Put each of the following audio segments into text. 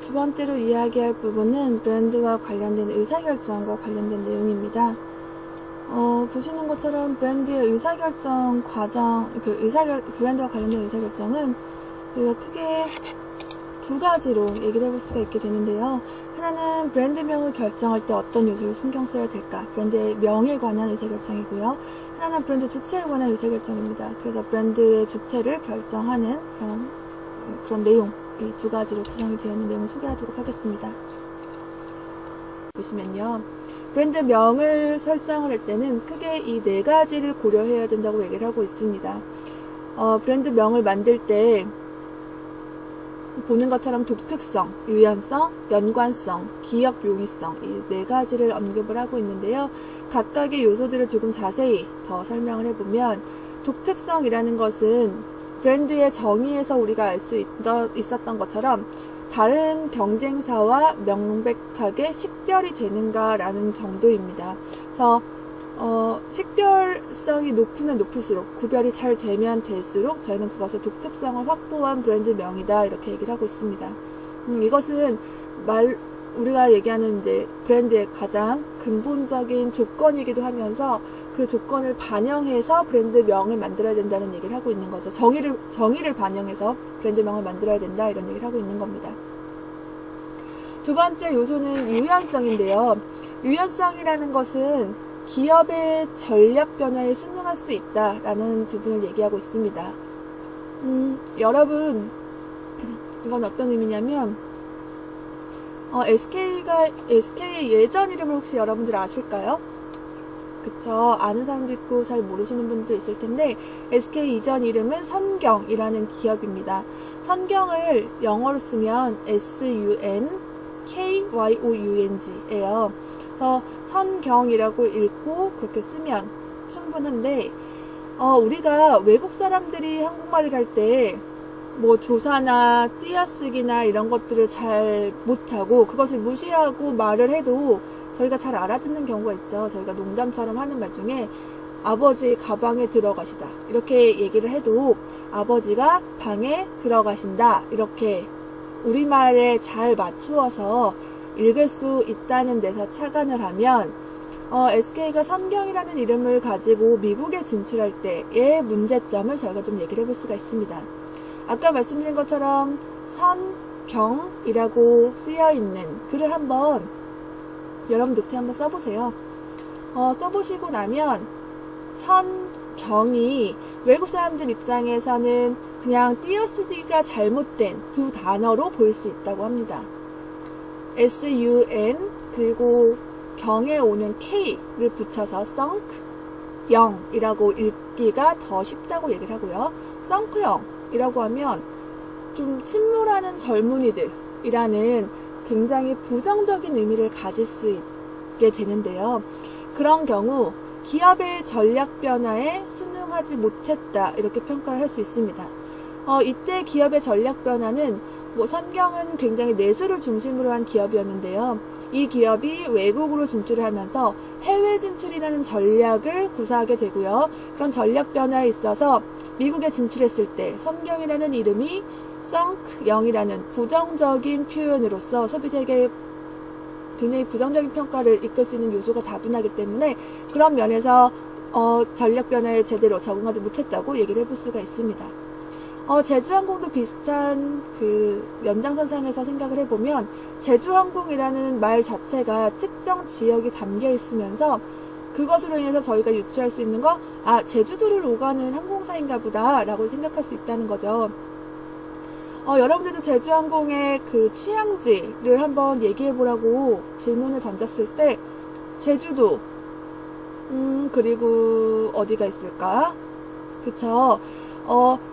두 번째로 이야기할 부분은 브랜드와 관련된 의사결정과 관련된 내용입니다. 보시는 것처럼 브랜드의 의사결정 과정, 브랜드와 관련된 의사결정은 저희가 크게 두 가지로 얘기를 해볼 수가 있게 되는데요. 하나는 브랜드명을 결정할 때 어떤 요소를 신경 써야 될까? 브랜드의 명에 관한 의사결정이고요. 하나는 브랜드 주체에 관한 의사결정입니다. 그래서 브랜드의 주체를 결정하는 그런 내용, 이 두 가지로 구성이 되어 있는 내용을 소개하도록 하겠습니다. 보시면요. 브랜드명을 설정을 할 때는 크게 이 네 가지를 고려해야 된다고 얘기를 하고 있습니다. 브랜드명을 만들 때 보는 것처럼 독특성, 유연성, 연관성, 기업 용이성 이 네 가지를 언급을 하고 있는데요. 각각의 요소들을 조금 자세히 더 설명을 해보면 독특성이라는 것은 브랜드의 정의에서 우리가 알 수 있었던 것처럼 다른 경쟁사와 명백하게 식별이 되는가라는 정도입니다. 그래서 식별성이 높으면 높을수록, 구별이 잘 되면 될수록 저희는 그것을 독특성을 확보한 브랜드명이다 이렇게 얘기를 하고 있습니다. 이것은 우리가 얘기하는 이제 브랜드의 가장 근본적인 조건이기도 하면서 그 조건을 반영해서 브랜드명을 만들어야 된다는 얘기를 하고 있는 거죠. 정의를 반영해서 브랜드명을 만들어야 된다 이런 얘기를 하고 있는 겁니다. 두 번째 요소는 유연성인데요. 유연성이라는 것은 기업의 전략 변화에 순응할 수 있다라는 부분을 얘기하고 있습니다. 여러분, 이건 어떤 의미냐면 SK의 예전 이름을 혹시 여러분들 아실까요? 그쵸. 아는 사람도 있고 잘 모르시는 분도 있을 텐데 SK 이전 이름은 선경이라는 기업입니다. 선경을 영어로 쓰면 SUNKYOUNG예요. 그래서 선경이라고 읽고 그렇게 쓰면 충분한데 우리가 외국 사람들이 한국말을 할 때 뭐 조사나 띄어쓰기나 이런 것들을 잘 못하고 그것을 무시하고 말을 해도 저희가 잘 알아듣는 경우가 있죠. 저희가 농담처럼 하는 말 중에 아버지 가방에 들어가시다 이렇게 얘기를 해도 아버지가 방에 들어가신다 이렇게 우리말에 잘 맞추어서 읽을 수 있다는 데서 착안을 하면 SK가 선경이라는 이름을 가지고 미국에 진출할 때의 문제점을 저희가 좀 얘기를 해볼 수가 있습니다. 아까 말씀드린 것처럼 선경이라고 쓰여있는 글을 한번 여러분 노트에 한번 써보세요. 써보시고 나면 선경이 외국 사람들 입장에서는 그냥 띄어쓰기가 잘못된 두 단어로 보일 수 있다고 합니다. SUN 그리고 경에 오는 K를 붙여서 sunk 영이라고 읽기가 더 쉽다고 얘기를 하고요. 썬크영이라고 하면 좀 침몰하는 젊은이들이라는 굉장히 부정적인 의미를 가질 수 있게 되는데요. 그런 경우 기업의 전략 변화에 순응하지 못했다 이렇게 평가를 할 수 있습니다. 이때 기업의 전략 변화는 선경은 굉장히 내수를 중심으로 한 기업이었는데요. 이 기업이 외국으로 진출을 하면서 해외 진출이라는 전략을 구사하게 되고요. 그런 전략 변화에 있어서 미국에 진출했을 때 선경이라는 이름이 sunk 영이라는 부정적인 표현으로서 소비자에게 굉장히 부정적인 평가를 이끌 수 있는 요소가 다분하기 때문에 그런 면에서 전략 변화에 제대로 적응하지 못했다고 얘기를 해볼 수가 있습니다. 제주항공도 비슷한 그 연장선상에서 생각을 해보면 제주항공이라는 말 자체가 특정 지역이 담겨 있으면서 그것으로 인해서 저희가 유추할 수 있는 거, 제주도를 오가는 항공사인가 보다 라고 생각할 수 있다는 거죠. 여러분들도 제주항공의 그 취향지를 한번 얘기해보라고 질문을 던졌을 때 제주도, 그리고 어디가 있을까? 그쵸?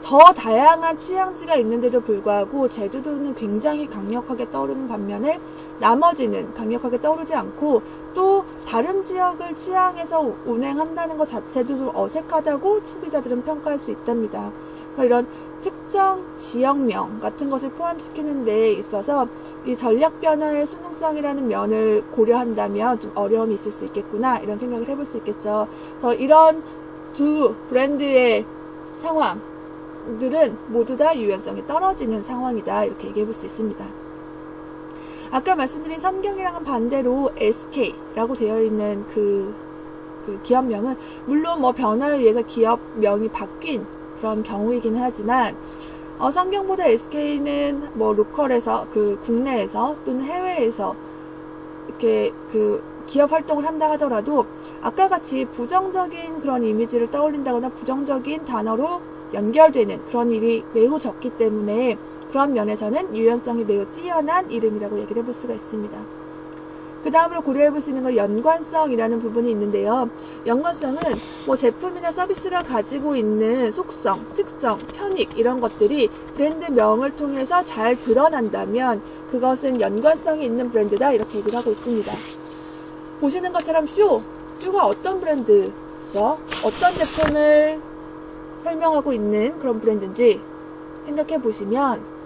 더 다양한 취향지가 있는데도 불구하고 제주도는 굉장히 강력하게 떠오르는 반면에 나머지는 강력하게 떠오르지 않고 또 다른 지역을 취향해서 운행한다는 것 자체도 좀 어색하다고 소비자들은 평가할 수 있답니다. 이런 특정 지역명 같은 것을 포함시키는 데 있어서 이 전략 변화의 순응성이라는 면을 고려한다면 좀 어려움이 있을 수 있겠구나 이런 생각을 해볼 수 있겠죠. 그래서 이런 두 브랜드의 상황들은 모두 다 유연성이 떨어지는 상황이다 이렇게 얘기해 볼 수 있습니다. 아까 말씀드린 성경이랑은 반대로 SK라고 되어 있는 그 기업명은 물론 뭐 변화에 의해서 기업명이 바뀐 그런 경우이긴 하지만 성경보다 SK는 뭐 로컬에서 국내에서 또는 해외에서 이렇게 기업 활동을 한다 하더라도 아까 같이 부정적인 그런 이미지를 떠올린다거나 부정적인 단어로 연결되는 그런 일이 매우 적기 때문에 그런 면에서는 유연성이 매우 뛰어난 이름이라고 얘기를 해볼 수가 있습니다. 그 다음으로 고려해볼 수 있는 건 연관성이라는 부분이 있는데요. 연관성은 뭐 제품이나 서비스가 가지고 있는 속성, 특성, 편익 이런 것들이 브랜드명을 통해서 잘 드러난다면 그것은 연관성이 있는 브랜드다 이렇게 얘기를 하고 있습니다. 보시는 것처럼 슈가 어떤 브랜드죠? 어떤 제품을 설명하고 있는 그런 브랜드인지 생각해 보시면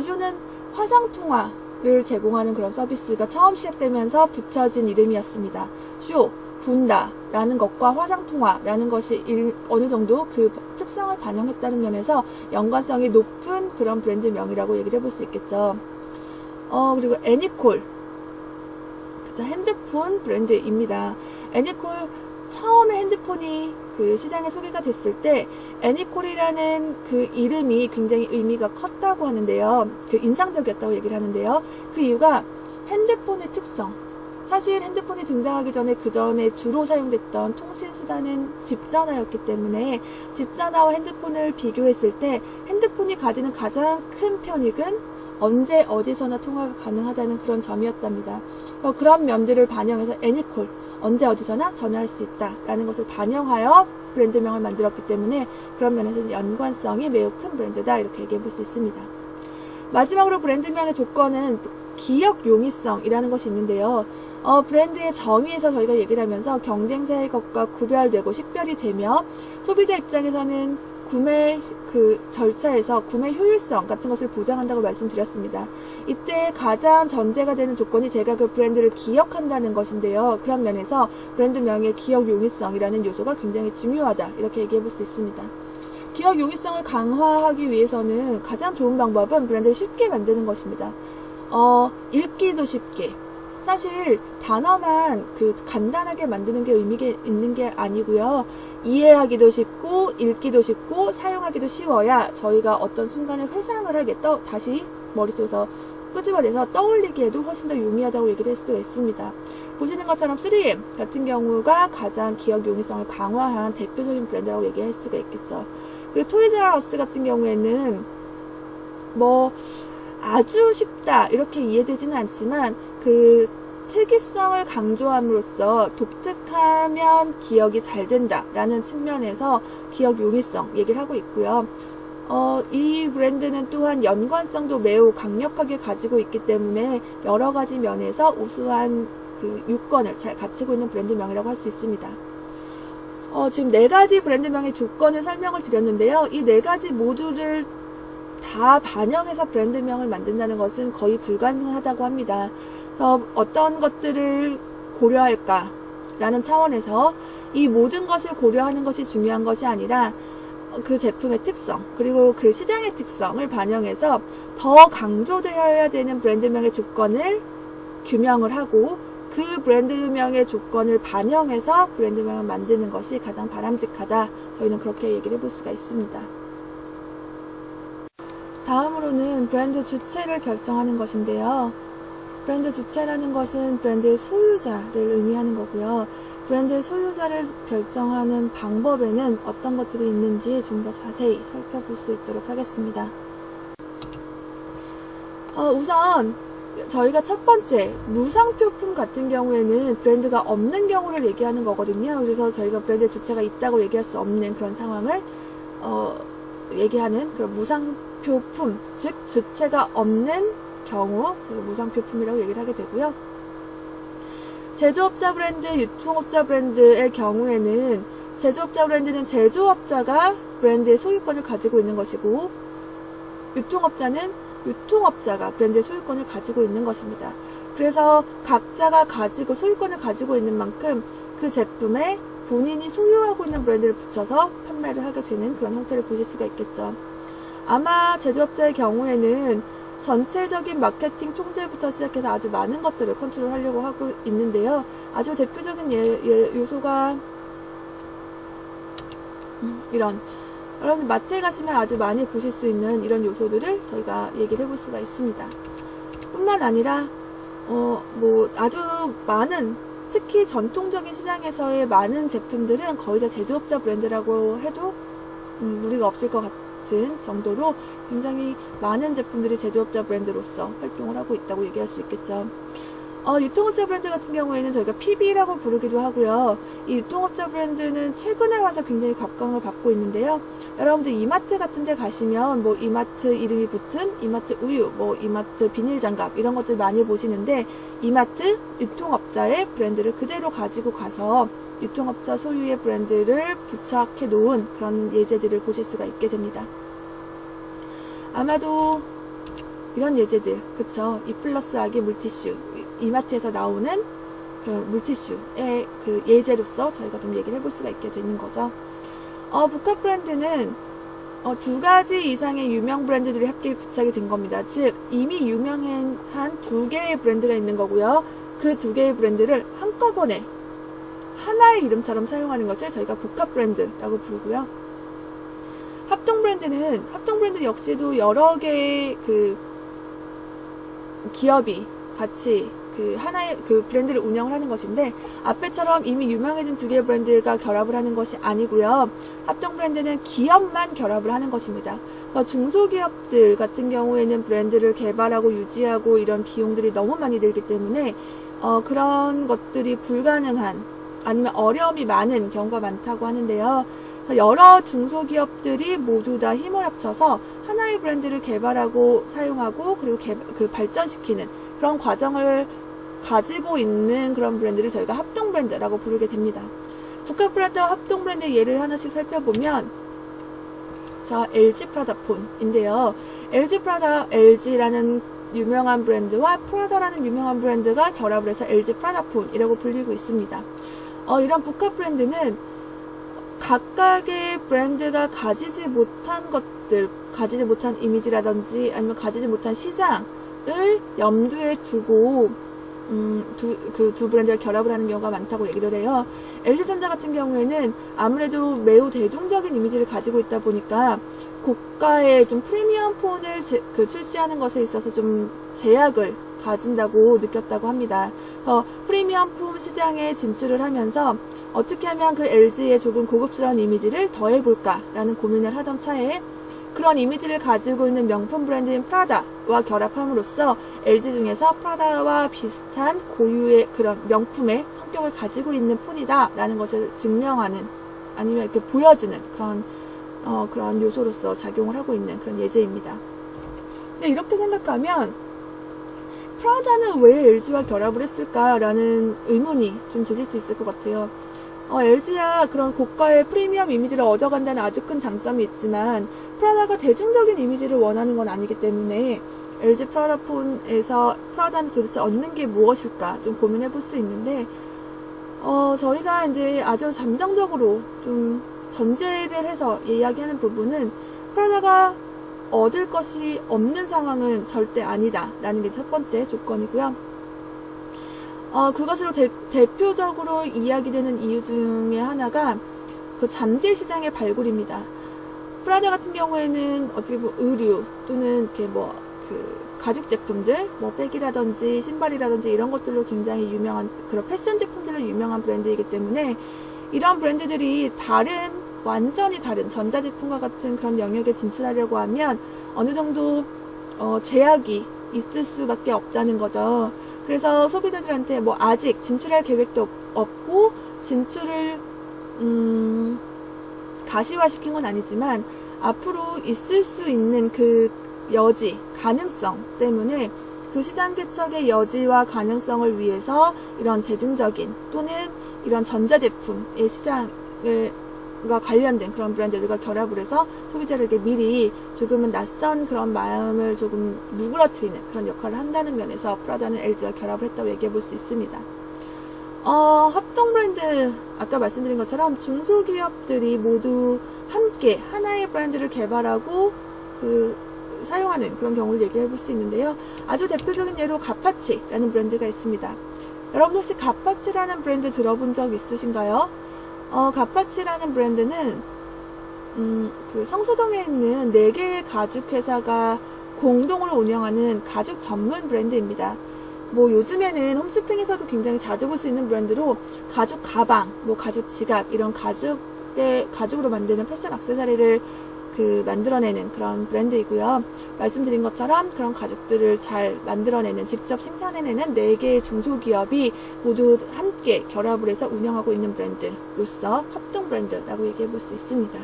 슈는 화상통화를 제공하는 그런 서비스가 처음 시작되면서 붙여진 이름이었습니다. 본다 라는 것과 화상통화라는 것이 어느 정도 그 특성을 반영했다는 면에서 연관성이 높은 그런 브랜드명이라고 얘기를 해볼 수 있겠죠. 그리고 애니콜, 핸드폰 브랜드입니다. 애니콜 처음에 핸드폰이 시장에 소개가 됐을 때 애니콜이라는 그 이름이 굉장히 의미가 컸다고 하는데요. 인상적이었다고 얘기를 하는데요. 그 이유가 핸드폰의 특성. 사실 핸드폰이 등장하기 전에 그 전에 주로 사용됐던 통신수단은 집전화였기 때문에 집전화와 핸드폰을 비교했을 때 핸드폰이 가지는 가장 큰 편익은 언제 어디서나 통화가 가능하다는 그런 점이었답니다. 그런 면들을 반영해서 애니콜, 언제 어디서나 전화할 수 있다라는 것을 반영하여 브랜드명을 만들었기 때문에 그런 면에서 연관성이 매우 큰 브랜드다 이렇게 얘기해 볼 수 있습니다. 마지막으로 브랜드명의 조건은 기억 용이성이라는 것이 있는데요. 브랜드의 정의에서 저희가 얘기를 하면서 경쟁사의 것과 구별되고 식별이 되며 소비자 입장에서는 구매 절차에서 구매 효율성 같은 것을 보장한다고 말씀드렸습니다. 이때 가장 전제가 되는 조건이 제가 그 브랜드를 기억한다는 것인데요. 그런 면에서 브랜드명의 기억 용이성이라는 요소가 굉장히 중요하다 이렇게 얘기해 볼 수 있습니다. 기억 용이성을 강화하기 위해서는 가장 좋은 방법은 브랜드를 쉽게 만드는 것입니다. 읽기도 쉽게. 사실 단어만 간단하게 만드는 게 의미가 있는 게 아니고요. 이해하기도 쉽고 읽기도 쉽고 사용하기도 쉬워야 저희가 어떤 순간에 회상을 하게 다시 머릿속에서 끄집어내서 떠올리기에도 훨씬 더 용이하다고 얘기를 할 수가 있습니다. 보시는 것처럼 3M 같은 경우가 가장 기억 용이성을 강화한 대표적인 브랜드라고 얘기할 수가 있겠죠. 그리고 토이즈러스 같은 경우에는 뭐 아주 쉽다 이렇게 이해되지는 않지만 특이성을 강조함으로써 독특하면 기억이 잘 된다 라는 측면에서 기억 용이성 얘기를 하고 있고요. 이 브랜드는 또한 연관성도 매우 강력하게 가지고 있기 때문에 여러 가지 면에서 우수한 유권을 잘 갖추고 있는 브랜드명이라고 할 수 있습니다. 지금 4가지 브랜드명의 조건을 설명을 드렸는데요. 이 4가지 모두를 다 반영해서 브랜드명을 만든다는 것은 거의 불가능하다고 합니다. 그래서 어떤 것들을 고려할까 라는 차원에서 이 모든 것을 고려하는 것이 중요한 것이 아니라 그 제품의 특성 그리고 그 시장의 특성을 반영해서 더 강조되어야 되는 브랜드명의 조건을 규명을 하고 그 브랜드명의 조건을 반영해서 브랜드명을 만드는 것이 가장 바람직하다. 저희는 그렇게 얘기를 해볼 수가 있습니다. 다음으로는 브랜드 주체를 결정하는 것인데요. 브랜드 주체라는 것은 브랜드의 소유자를 의미하는 거고요. 브랜드의 소유자를 결정하는 방법에는 어떤 것들이 있는지 좀 더 자세히 살펴볼 수 있도록 하겠습니다. 우선 저희가 첫 번째 무상표품 같은 경우에는 브랜드가 없는 경우를 얘기하는 거거든요. 그래서 저희가 브랜드 주체가 있다고 얘기할 수 없는 그런 상황을 얘기하는 그런 무상표품, 즉 주체가 없는 경우 저희가 무상표품이라고 얘기를 하게 되고요. 제조업자 브랜드, 유통업자 브랜드의 경우에는 제조업자 브랜드는 제조업자가 브랜드의 소유권을 가지고 있는 것이고 유통업자는 유통업자가 브랜드의 소유권을 가지고 있는 것입니다. 그래서 각자가 가지고 소유권을 가지고 있는 만큼 그 제품에 본인이 소유하고 있는 브랜드를 붙여서 판매를 하게 되는 그런 형태를 보실 수가 있겠죠. 아마 제조업자의 경우에는 전체적인 마케팅 통제부터 시작해서 아주 많은 것들을 컨트롤하려고 하고 있는데요. 아주 대표적인 요소가 이런, 여러분 마트에 가시면 아주 많이 보실 수 있는 이런 요소들을 저희가 얘기를 해볼 수가 있습니다. 뿐만 아니라 뭐 아주 많은, 특히 전통적인 시장에서의 많은 제품들은 거의 다 제조업자 브랜드라고 해도 무리가 없을 것 같은 정도로 굉장히 많은 제품들이 제조업자 브랜드로서 활동을 하고 있다고 얘기할 수 있겠죠. 유통업자 브랜드 같은 경우에는 저희가 PB라고 부르기도 하고요. 이 유통업자 브랜드는 최근에 와서 굉장히 각광을 받고 있는데요. 여러분들 이마트 같은 데 가시면 뭐 이마트 이름이 붙은 이마트 우유, 뭐 이마트 비닐장갑 이런 것들 많이 보시는데, 이마트 유통업자의 브랜드를 그대로 가지고 가서 유통업자 소유의 브랜드를 부착해 놓은 그런 예제들을 보실 수가 있게 됩니다. 아마도 이런 예제들, 그쵸? 이 플러스 아기 물티슈, 이마트에서 나오는 그 물티슈의 그 예제로서 저희가 좀 얘기를 해볼 수가 있게 되는 거죠. 복합 브랜드는 두 가지 이상의 유명 브랜드들이 함께 부착이 된 겁니다. 즉, 이미 유명한 두 개의 브랜드가 있는 거고요. 그 두 개의 브랜드를 한꺼번에 하나의 이름처럼 사용하는 것을 저희가 복합 브랜드라고 부르고요. 합동 브랜드 역시도 여러 개의 그 기업이 같이 그 하나의 그 브랜드를 운영을 하는 것인데, 앞에처럼 이미 유명해진 두 개의 브랜드가 결합을 하는 것이 아니고요. 합동 브랜드는 기업만 결합을 하는 것입니다. 그러니까 중소기업들 같은 경우에는 브랜드를 개발하고 유지하고 이런 비용들이 너무 많이 들기 때문에 그런 것들이 불가능한, 아니면 어려움이 많은 경우가 많다고 하는데요. 여러 중소기업들이 모두 다 힘을 합쳐서 하나의 브랜드를 개발하고 사용하고 그리고 발전시키는 그런 과정을 가지고 있는 그런 브랜드를 저희가 합동 브랜드라고 부르게 됩니다. 복합 브랜드와 합동 브랜드의 예를 하나씩 살펴보면, LG 프라다폰인데요. LG라는 유명한 브랜드와 프라다라는 유명한 브랜드가 결합을 해서 LG 프라다폰이라고 불리고 있습니다. 이런 복합 브랜드는 각각의 브랜드가 가지지 못한 것들, 가지지 못한 이미지라든지 아니면 가지지 못한 시장을 염두에 두고 두 브랜드가 결합을 하는 경우가 많다고 얘기를 해요. LG전자 같은 경우에는 아무래도 매우 대중적인 이미지를 가지고 있다 보니까 고가의 좀 프리미엄 폰을 출시하는 것에 있어서 좀 제약을 가진다고 느꼈다고 합니다. 프리미엄 폰 시장에 진출을 하면서 어떻게 하면 그 LG의 조금 고급스러운 이미지를 더해볼까라는 고민을 하던 차에 그런 이미지를 가지고 있는 명품 브랜드인 프라다와 결합함으로써 LG 중에서 프라다와 비슷한 고유의 그런 명품의 성격을 가지고 있는 폰이다라는 것을 증명하는, 아니면 이렇게 보여주는 그런 요소로서 작용을 하고 있는 그런 예제입니다. 근데 이렇게 생각하면 프라다는 왜 LG와 결합을 했을까라는 의문이 좀 드실 수 있을 것 같아요. LG야 그런 고가의 프리미엄 이미지를 얻어간다는 아주 큰 장점이 있지만 프라다가 대중적인 이미지를 원하는 건 아니기 때문에 LG 프라다폰에서 프라다는 도대체 얻는 게 무엇일까 좀 고민해 볼 수 있는데, 저희가 이제 아주 잠정적으로 좀 전제를 해서 이야기하는 부분은 프라다가 얻을 것이 없는 상황은 절대 아니다 라는 게 첫 번째 조건이고요. 그것으로 대표적으로 이야기되는 이유 중에 하나가 그 잠재 시장의 발굴입니다. 프라다 같은 경우에는 어떻게 보면 의류 또는 이렇게 가죽 제품들, 백이라든지 신발이라든지 이런 것들로 굉장히 유명한 그런 패션 제품들로 유명한 브랜드이기 때문에 이런 브랜드들이 완전히 다른 전자제품과 같은 그런 영역에 진출하려고 하면 어느 정도 제약이 있을 수밖에 없다는 거죠. 그래서 소비자들한테 아직 진출할 계획도 없고 진출을 가시화시킨 건 아니지만 앞으로 있을 수 있는 그 여지, 가능성 때문에 그 시장 개척의 여지와 가능성을 위해서 이런 대중적인 또는 이런 전자제품의 시장과 관련된 그런 브랜드들과 결합을 해서 소비자들에게 미리 조금은 낯선 그런 마음을 조금 누그러뜨리는 그런 역할을 한다는 면에서 프라다는 LG와 결합을 했다고 얘기해 볼 수 있습니다. 합동 브랜드, 아까 말씀드린 것처럼 중소기업들이 모두 함께 하나의 브랜드를 개발하고 사용하는 그런 경우를 얘기해 볼 수 있는데요. 아주 대표적인 예로 가파치라는 브랜드가 있습니다. 여러분 혹시 가파치라는 브랜드 들어본 적 있으신가요? 가파치라는 브랜드는 그 성수동에 있는 4개의 가죽 회사가 공동으로 운영하는 가죽 전문 브랜드입니다. 뭐 요즘에는 홈쇼핑에서도 굉장히 자주 볼 수 있는 브랜드로 가죽 가방, 뭐 가죽 지갑 이런 가죽으로 만드는 패션 액세서리를 만들어내는 그런 브랜드이고요. 말씀드린 것처럼 그런 가죽들을 잘 만들어내는, 직접 생산해내는 4개의 중소기업이 모두 함께 결합을 해서 운영하고 있는 브랜드로서 합동 브랜드라고 얘기해 볼 수 있습니다.